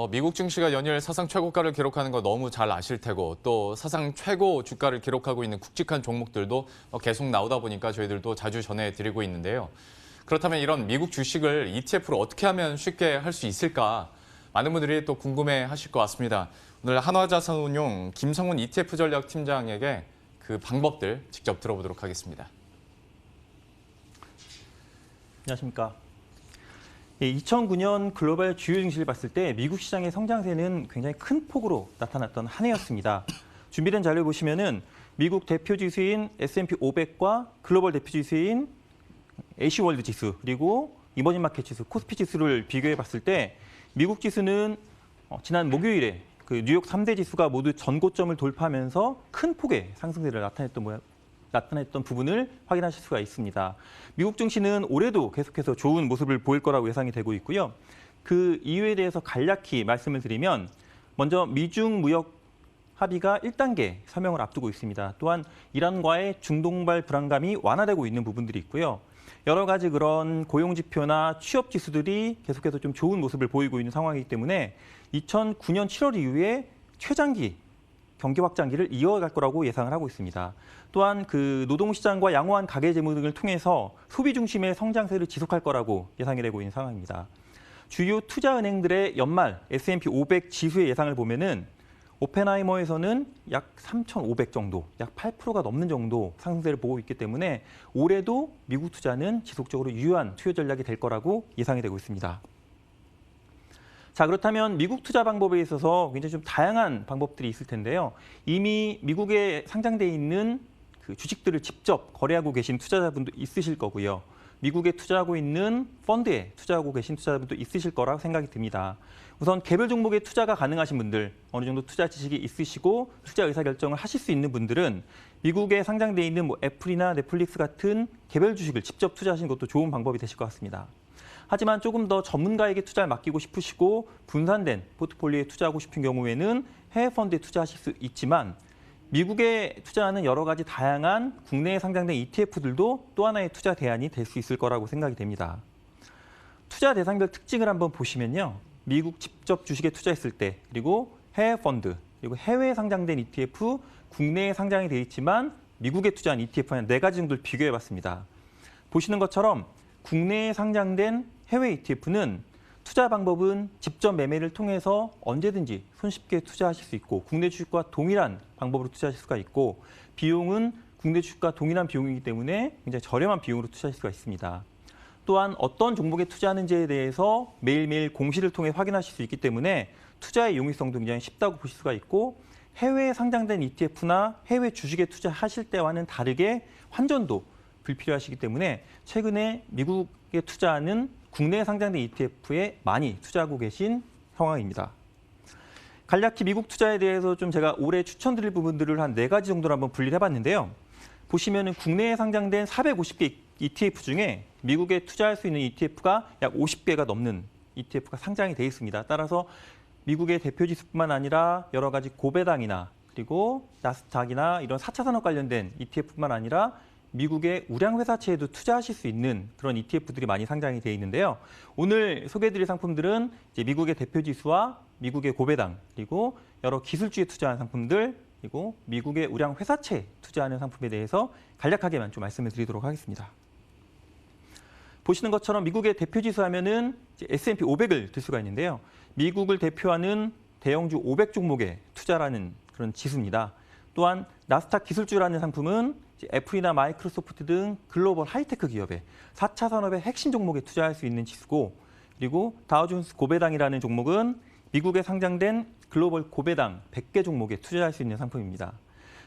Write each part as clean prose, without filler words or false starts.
미국 증시가 연일 사상 최고가를 기록하는 거 너무 잘 아실 테고 또 사상 최고 주가를 기록하고 있는 굵직한 종목들도 계속 나오다 보니까 저희들도 자주 전해드리고 있는데요. 그렇다면 이런 미국 주식을 ETF로 어떻게 하면 쉽게 할 수 있을까? 많은 분들이 또 궁금해하실 것 같습니다. 오늘 한화자산운용 김성훈 ETF 전략 팀장에게 그 방법들 직접 들어보도록 하겠습니다. 안녕하십니까. 2009년 글로벌 주요 증시를 봤을 때 미국 시장의 성장세는 굉장히 큰 폭으로 나타났던 한 해였습니다. 준비된 자료 보시면은 미국 대표 지수인 S&P 500과 글로벌 대표 지수인 AC 월드 지수 그리고 이머징 마켓 지수, 코스피 지수를 비교해 봤을 때 미국 지수는 지난 목요일에 그 뉴욕 3대 지수가 모두 전고점을 돌파하면서 큰 폭의 상승세를 나타냈던 부분을 확인하실 수가 있습니다. 미국 증시는 올해도 계속해서 좋은 모습을 보일 거라고 예상이 되고 있고요. 그 이유에 대해서 간략히 말씀을 드리면 먼저 미중 무역 합의가 1단계 서명을 앞두고 있습니다. 또한 이란과의 중동발 불안감이 완화되고 있는 부분들이 있고요. 여러 가지 그런 고용 지표나 취업 지수들이 계속해서 좀 좋은 모습을 보이고 있는 상황이기 때문에 2009년 7월 이후에 최장기 경기 확장기를 이어갈 거라고 예상을 하고 있습니다. 또한 그 노동시장과 양호한 가계 재무 등을 통해서 소비 중심의 성장세를 지속할 거라고 예상이 되고 있는 상황입니다. 주요 투자은행들의 연말 S&P 500 지수의 예상을 보면은 오펜하이머에서는 약 3,500 정도, 약 8%가 넘는 정도 상승세를 보고 있기 때문에 올해도 미국 투자는 지속적으로 유효한 투자 전략이 될 거라고 예상이 되고 있습니다. 자, 그렇다면 미국 투자 방법에 있어서 굉장히 좀 다양한 방법들이 있을 텐데요. 이미 미국에 상장돼 있는 그 주식들을 직접 거래하고 계신 투자자분도 있으실 거고요. 미국에 투자하고 있는 펀드에 투자하고 계신 투자자분도 있으실 거라고 생각이 듭니다. 우선 개별 종목에 투자가 가능하신 분들, 어느 정도 투자 지식이 있으시고 투자 의사결정을 하실 수 있는 분들은 미국에 상장돼 있는 애플이나 넷플릭스 같은 개별 주식을 직접 투자하시는 것도 좋은 방법이 되실 것 같습니다. 하지만 조금 더 전문가에게 투자를 맡기고 싶으시고 분산된 포트폴리오에 투자하고 싶은 경우에는 해외 펀드에 투자하실 수 있지만 미국에 투자하는 여러 가지 다양한 국내에 상장된 ETF들도 또 하나의 투자 대안이 될 수 있을 거라고 생각이 됩니다. 투자 대상별 특징을 한번 보시면요. 미국 직접 주식에 투자했을 때 그리고 해외 펀드 그리고 해외에 상장된 ETF, 국내에 상장이 돼 있지만 미국에 투자한 ETF 한 4가지 정도를 비교해봤습니다. 보시는 것처럼 국내에 상장된 해외 ETF는 투자 방법은 직접 매매를 통해서 언제든지 손쉽게 투자하실 수 있고 국내 주식과 동일한 방법으로 투자하실 수가 있고 비용은 국내 주식과 동일한 비용이기 때문에 굉장히 저렴한 비용으로 투자하실 수가 있습니다. 또한 어떤 종목에 투자하는지에 대해서 매일매일 공시를 통해 확인하실 수 있기 때문에 투자의 용이성도 굉장히 쉽다고 보실 수가 있고 해외에 상장된 ETF나 해외 주식에 투자하실 때와는 다르게 환전도 불필요하시기 때문에 최근에 미국에 투자하는 국내에 상장된 ETF에 많이 투자하고 계신 상황입니다. 간략히 미국 투자에 대해서 좀 제가 올해 추천드릴 부분들을 한 4가지 정도로 한번 분리를 해봤는데요. 보시면은 국내에 상장된 450개 ETF 중에 미국에 투자할 수 있는 ETF가 약 50개가 넘는 ETF가 상장이 돼 있습니다. 따라서 미국의 대표 지수뿐만 아니라 여러 가지 고배당이나 그리고 나스닥이나 이런 4차 산업 관련된 ETF뿐만 아니라 미국의 우량 회사채에도 투자하실 수 있는 그런 ETF들이 많이 상장이 돼 있는데요. 오늘 소개해드릴 상품들은 이제 미국의 대표 지수와 미국의 고배당 그리고 여러 기술주에 투자한 상품들 그리고 미국의 우량 회사채에 투자하는 상품에 대해서 간략하게만 좀 말씀을 드리도록 하겠습니다. 보시는 것처럼 미국의 대표 지수 하면은 S&P 500을 들 수가 있는데요. 미국을 대표하는 대형주 500 종목에 투자라는 그런 지수입니다. 또한 나스닥 기술주라는 상품은 애플이나 마이크로소프트 등 글로벌 하이테크 기업의 4차 산업의 핵심 종목에 투자할 수 있는 지수고 그리고 다우존스 고배당이라는 종목은 미국에 상장된 글로벌 고배당 100개 종목에 투자할 수 있는 상품입니다.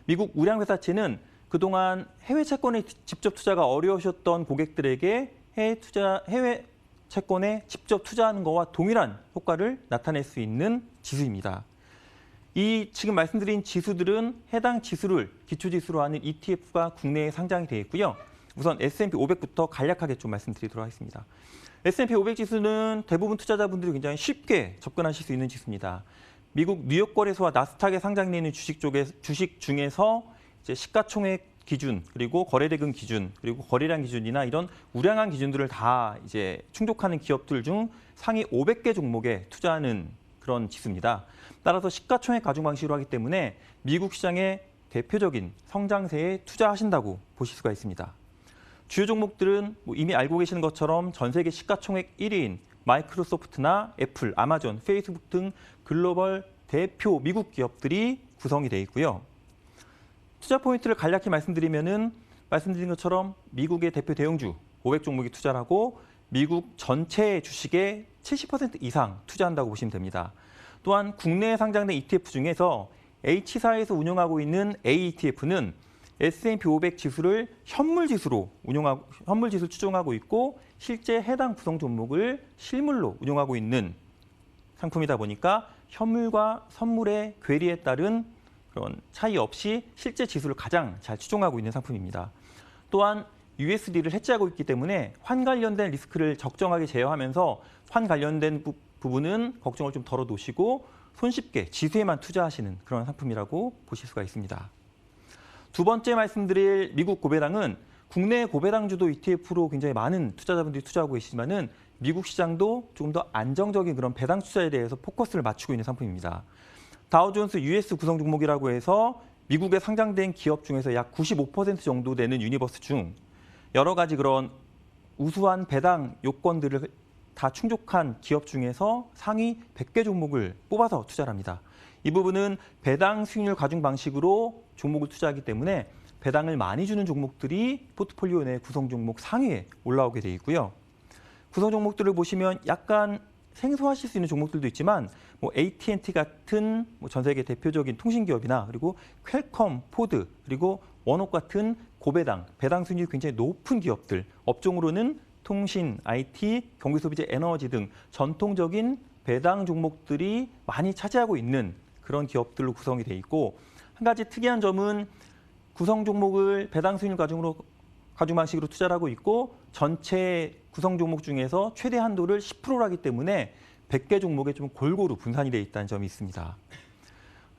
미국 우량회사채는 그동안 해외 채권에 직접 투자가 어려우셨던 고객들에게 해외 채권에 직접 투자하는 것과 동일한 효과를 나타낼 수 있는 지수입니다. 이 지금 말씀드린 지수들은 해당 지수를 기초지수로 하는 ETF가 국내에 상장이 되어 있고요. 우선 S&P 500부터 간략하게 좀 말씀드리도록 하겠습니다. S&P 500 지수는 대부분 투자자분들이 굉장히 쉽게 접근하실 수 있는 지수입니다. 미국 뉴욕 거래소와 나스닥에 상장되어 있는 주식 중에서 이제 시가총액 기준, 그리고 거래대금 기준, 그리고 거래량 기준이나 이런 우량한 기준들을 다 이제 충족하는 기업들 중 상위 500개 종목에 투자하는 그런 지수입니다. 따라서 시가총액 가중 방식으로 하기 때문에 미국 시장의 대표적인 성장세에 투자하신다고 보실 수가 있습니다. 주요 종목들은 이미 알고 계시는 것처럼 전 세계 시가총액 1위인 마이크로소프트나 애플, 아마존, 페이스북 등 글로벌 대표 미국 기업들이 구성이 되어 있고요. 투자 포인트를 간략히 말씀드린 것처럼 미국의 대표 대형주 500 종목이 투자를 하고 미국 전체 주식의 70% 이상 투자한다고 보시면 됩니다. 또한 국내에 상장된 ETF 중에서 H사에서 운영하고 있는 AETF는 S&P 500 지수를 현물지수로 추종하고 있고 실제 해당 구성 종목을 실물로 운용하고 있는 상품이다 보니까 현물과 선물의 괴리에 따른 그런 차이 없이 실제 지수를 가장 잘 추종하고 있는 상품입니다. 또한 USD를 해지하고 있기 때문에 환 관련된 리스크를 적정하게 제어하면서 환 관련된 부분은 걱정을 좀 덜어놓으시고 손쉽게 지수에만 투자하시는 그런 상품이라고 보실 수가 있습니다. 두 번째 말씀드릴 미국 고배당은 국내 고배당주도 ETF로 굉장히 많은 투자자분들이 투자하고 계시지만은 미국 시장도 조금 더 안정적인 그런 배당 투자에 대해서 포커스를 맞추고 있는 상품입니다. 다우존스 US 구성 종목이라고 해서 미국에 상장된 기업 중에서 약 95% 정도 되는 유니버스 중 여러 가지 그런 우수한 배당 요건들을 다 충족한 기업 중에서 상위 100개 종목을 뽑아서 투자를 합니다. 이 부분은 배당 수익률 가중 방식으로 종목을 투자하기 때문에 배당을 많이 주는 종목들이 포트폴리오 내 구성 종목 상위에 올라오게 돼 있고요. 구성 종목들을 보시면 약간 생소하실 수 있는 종목들도 있지만 AT&T 같은 전 세계 대표적인 통신기업이나 그리고 퀄컴, 포드, 그리고 원옥 같은 고배당, 배당 수익률이 굉장히 높은 기업들, 업종으로는 통신, IT, 경기소비재, 에너지 등 전통적인 배당 종목들이 많이 차지하고 있는 그런 기업들로 구성이 돼 있고 한 가지 특이한 점은 구성 종목을 배당 수익률 가중 방식으로 투자를 하고 있고 전체 구성 종목 중에서 최대 한도를 10%로 하기 때문에 100개 종목에 좀 골고루 분산이 되어 있다는 점이 있습니다.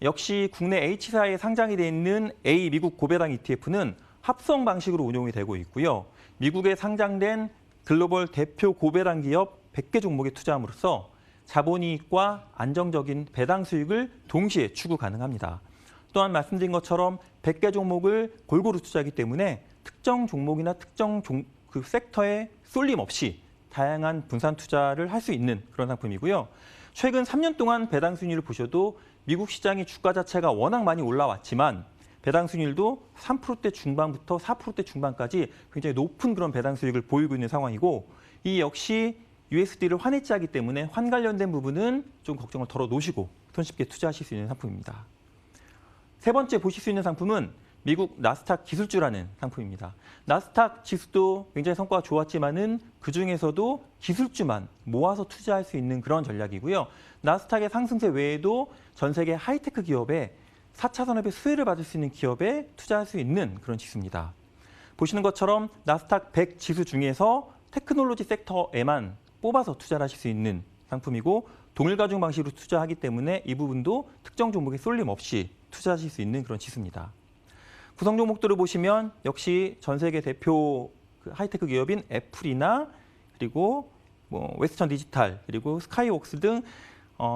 역시 국내 H사에 상장이 되어 있는 A 미국 고배당 ETF는 합성 방식으로 운용이 되고 있고요. 미국에 상장된 글로벌 대표 고배당 기업 100개 종목에 투자함으로써 자본이익과 안정적인 배당 수익을 동시에 추구 가능합니다. 또한 말씀드린 것처럼 100개 종목을 골고루 투자하기 때문에 특정 종목이나 특정 그 섹터에 쏠림 없이 다양한 분산 투자를 할 수 있는 그런 상품이고요. 최근 3년 동안 배당 수익률을 보셔도 미국 시장의 주가 자체가 워낙 많이 올라왔지만 배당 수익률도 3%대 중반부터 4%대 중반까지 굉장히 높은 그런 배당 수익을 보이고 있는 상황이고 이 역시 USD를 환해지하기 때문에 환 관련된 부분은 좀 걱정을 덜어놓으시고 손쉽게 투자하실 수 있는 상품입니다. 세 번째 보실 수 있는 상품은 미국 나스닥 기술주라는 상품입니다. 나스닥 지수도 굉장히 성과가 좋았지만은 그중에서도 기술주만 모아서 투자할 수 있는 그런 전략이고요. 나스닥의 상승세 외에도 전 세계 하이테크 기업에 4차 산업의 수혜를 받을 수 있는 기업에 투자할 수 있는 그런 지수입니다. 보시는 것처럼 나스닥 100 지수 중에서 테크놀로지 섹터에만 뽑아서 투자를 하실 수 있는 상품이고 동일 가중 방식으로 투자하기 때문에 이 부분도 특정 종목에 쏠림 없이 투자하실 수 있는 그런 지수입니다. 구성 종목들을 보시면 역시 전 세계 대표 하이테크 기업인 애플이나 그리고 웨스턴 디지털 그리고 스카이웍스 등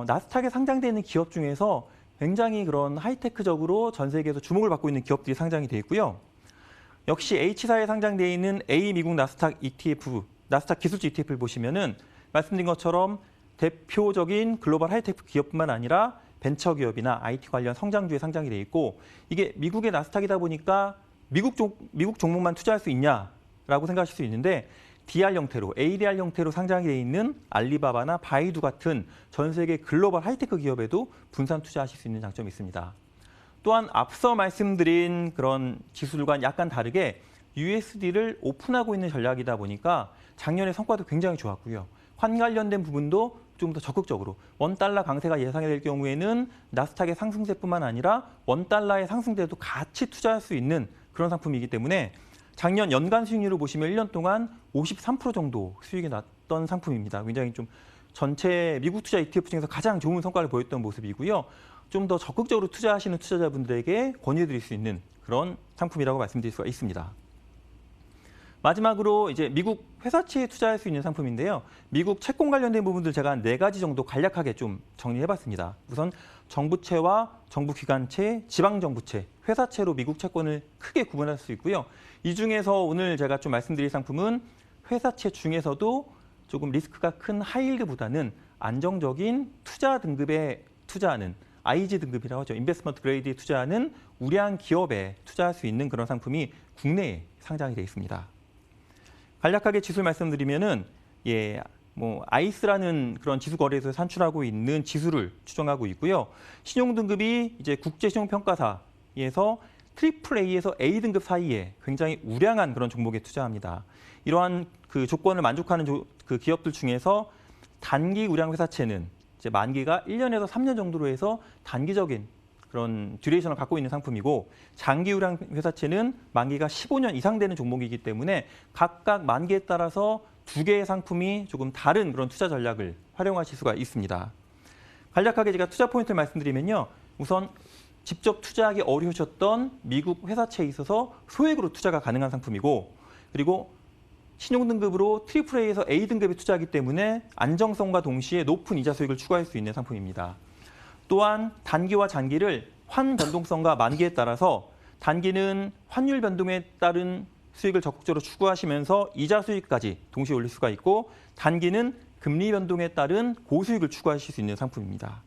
나스닥에 상장되어 있는 기업 중에서 굉장히 그런 하이테크적으로 전 세계에서 주목을 받고 있는 기업들이 상장이 되어 있고요. 역시 H사에 상장되어 있는 A 미국 나스닥 ETF, 나스닥 기술주 ETF를 보시면은 말씀드린 것처럼 대표적인 글로벌 하이테크 기업뿐만 아니라 벤처 기업이나 IT 관련 성장주에 상장이 돼 있고 이게 미국의 나스닥이다 보니까 미국 종목만 투자할 수 있냐라고 생각하실 수 있는데 DR 형태로, ADR 형태로 상장이 돼 있는 알리바바나 바이두 같은 전 세계 글로벌 하이테크 기업에도 분산 투자하실 수 있는 장점이 있습니다. 또한 앞서 말씀드린 그런 지수들과 약간 다르게 USD를 오픈하고 있는 전략이다 보니까 작년에 성과도 굉장히 좋았고요. 환 관련된 부분도 좀 더 적극적으로 원달러 강세가 예상이 될 경우에는 나스닥의 상승세뿐만 아니라 원달러의 상승세도 같이 투자할 수 있는 그런 상품이기 때문에 작년 연간 수익률을 보시면 1년 동안 53% 정도 수익이 났던 상품입니다. 굉장히 좀 전체 미국 투자 ETF 중에서 가장 좋은 성과를 보였던 모습이고요. 좀 더 적극적으로 투자하시는 투자자분들에게 권유드릴 수 있는 그런 상품이라고 말씀드릴 수가 있습니다. 마지막으로 이제 미국 회사채에 투자할 수 있는 상품인데요. 미국 채권 관련된 부분들 제가 한 4가지 정도 간략하게 좀 정리해봤습니다. 우선 정부채와 정부기관채, 지방정부채, 회사채로 미국 채권을 크게 구분할 수 있고요. 이 중에서 오늘 제가 좀 말씀드릴 상품은 회사채 중에서도 조금 리스크가 큰 하이힐드보다는 안정적인 투자 등급에 투자하는 IG 등급이라고 하죠. 인베스트먼트 그레이드에 투자하는 우량 기업에 투자할 수 있는 그런 상품이 국내에 상장이 되어 있습니다. 간략하게 지수를 말씀드리면은 아이스라는 그런 지수 거래소에 산출하고 있는 지수를 추정하고 있고요. 신용 등급이 이제 국제신용평가사에서 AAA에서 A 등급 사이에 굉장히 우량한 그런 종목에 투자합니다. 이러한 그 조건을 만족하는 그 기업들 중에서 단기 우량 회사채는 이제 만기가 1년에서 3년 정도로 해서 단기적인 그런 듀레이션을 갖고 있는 상품이고, 장기 우량 회사채는 만기가 15년 이상 되는 종목이기 때문에 각각 만기에 따라서 2개의 상품이 조금 다른 그런 투자 전략을 활용하실 수가 있습니다. 간략하게 제가 투자 포인트를 말씀드리면요. 우선 직접 투자하기 어려우셨던 미국 회사채에 있어서 소액으로 투자가 가능한 상품이고, 그리고 신용등급으로 AAA에서 A 등급에 투자하기 때문에 안정성과 동시에 높은 이자 수익을 추구할 수 있는 상품입니다. 또한 단기와 장기를 환 변동성과 만기에 따라서 단기는 환율 변동에 따른 수익을 적극적으로 추구하시면서 이자 수익까지 동시에 올릴 수가 있고, 단기는 금리 변동에 따른 고수익을 추구하실 수 있는 상품입니다.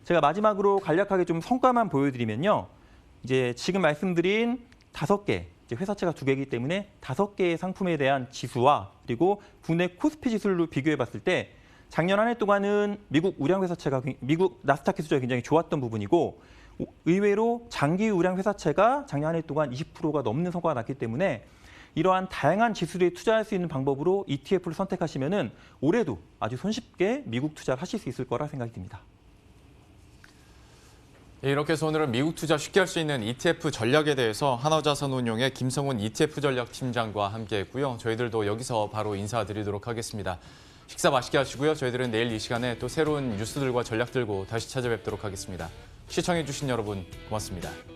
제가 마지막으로 간략하게 좀 성과만 보여드리면요. 이제 지금 말씀드린 5개, 이제 회사채가 2개이기 때문에 5개의 상품에 대한 지수와 그리고 국내 코스피 지수를 비교해 봤을 때 작년 한 해 동안은 미국 우량 회사채가 미국 나스닥 지수가 굉장히 좋았던 부분이고, 의외로 장기 우량 회사채가 작년 한 해 동안 20%가 넘는 성과가 났기 때문에 이러한 다양한 지수에 투자할 수 있는 방법으로 ETF를 선택하시면은 올해도 아주 손쉽게 미국 투자를 하실 수 있을 거라 생각이 듭니다. 이렇게 해서 오늘은 미국 투자 쉽게 할 수 있는 ETF 전략에 대해서 하나자산운용의 김성훈 ETF 전략 팀장과 함께했고요. 저희들도 여기서 바로 인사드리도록 하겠습니다. 식사 맛있게 하시고요. 저희들은 내일 이 시간에 또 새로운 뉴스들과 전략 들고 다시 찾아뵙도록 하겠습니다. 시청해주신 여러분 고맙습니다.